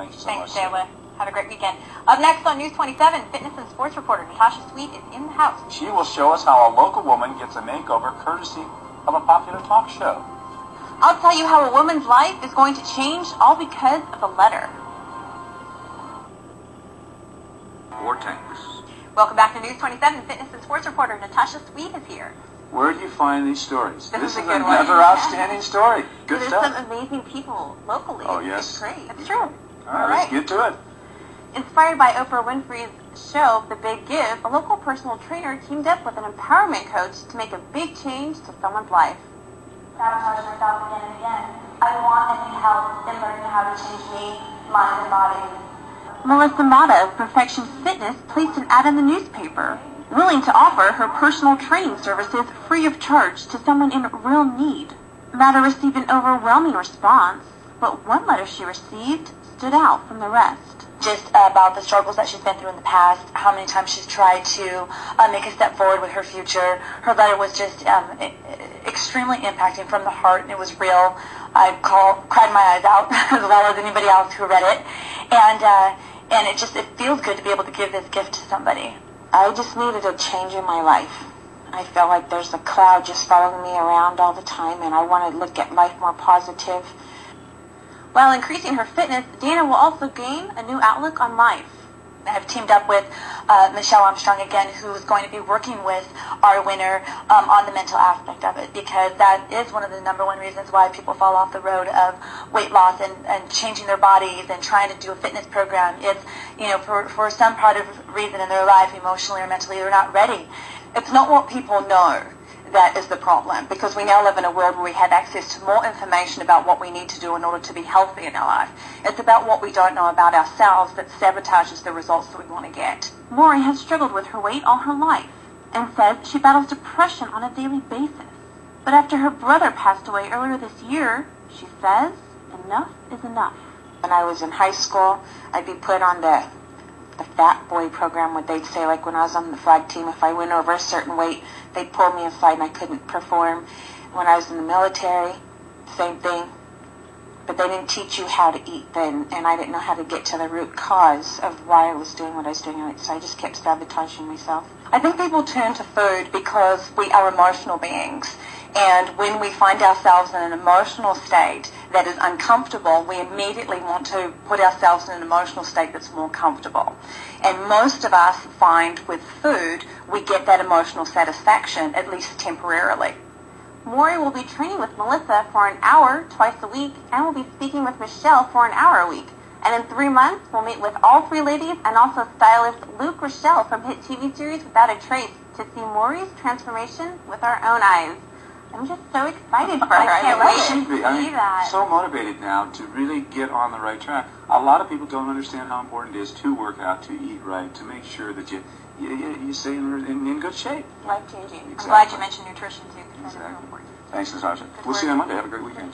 Thank you so Thanks, much. Shayla. Have a great weekend. Up next on News 27, fitness and sports reporter Natasha Sweet is in the house. She will show us how a local woman gets a makeover courtesy of a popular talk show. I'll tell you how a woman's life is going to change all because of a letter. War tanks. Welcome back to News 27, fitness and sports reporter Natasha Sweet is here. Where do you find these stories? This is a good another one. outstanding story. Good There's stuff. some amazing people locally. Oh, yes. It's great. That's true. All right, let's get to it. Inspired by Oprah Winfrey's show, The Big Give, a local personal trainer teamed up with an empowerment coach to make a big change to someone's life. Sabotage myself again and again. I want and need help in learning how to change me, mind, and body. Melissa Mata of Perfection Fitness placed an ad in the newspaper, willing to offer her personal training services free of charge to someone in real need. Mata received an overwhelming response, but one letter she received stood out from the rest. Just about the struggles that she's been through in the past, how many times she's tried to make a step forward with her future. Her letter was just extremely impacting from the heart, and it was real. I cried my eyes out as well as anybody else who read it, and it feels good to be able to give this gift to somebody. I just needed a change in my life. I felt like there's a cloud just following me around all the time, and I want to look at life more positive. While increasing her fitness, Dana will also gain a new outlook on life. I have teamed up with Michelle Armstrong again, who is going to be working with our winner on the mental aspect of it, because that is one of the number one reasons why people fall off the road of weight loss and changing their bodies and trying to do a fitness program. It's, for some part of reason in their life, emotionally or mentally, they're not ready. It's not what people know that is the problem, because we now live in a world where we have access to more information about what we need to do in order to be healthy in our life. It's about what we don't know about ourselves that sabotages the results that we want to get. Maury has struggled with her weight all her life and says she battles depression on a daily basis. But after her brother passed away earlier this year, she says enough is enough. When I was in high school, I'd be put on the fat boy program, what they'd say, like when I was on the flag team, if I went over a certain weight, they'd pull me aside and I couldn't perform. When I was in the military, same thing. But they didn't teach you how to eat then, and I didn't know how to get to the root cause of why I was doing what I was doing, so I just kept sabotaging myself. I think people turn to food because we are emotional beings. And when we find ourselves in an emotional state that is uncomfortable, we immediately want to put ourselves in an emotional state that's more comfortable. And most of us find with food, we get that emotional satisfaction, at least temporarily. Maury will be training with Melissa for an hour twice a week and will be speaking with Michelle for an hour a week. And in 3 months, we'll meet with all three ladies and also stylist Luke Rochelle from hit TV series Without a Trace to see Maury's transformation with our own eyes. I'm just so excited for her. I can't wait to see that. So motivated now to really get on the right track. A lot of people don't understand how important it is to work out, to eat right, to make sure that you stay in good shape. Life-changing. Exactly. I'm glad you mentioned nutrition, too, because that is real important. Thanks, Natasha. We'll see you on Monday. Have a great weekend.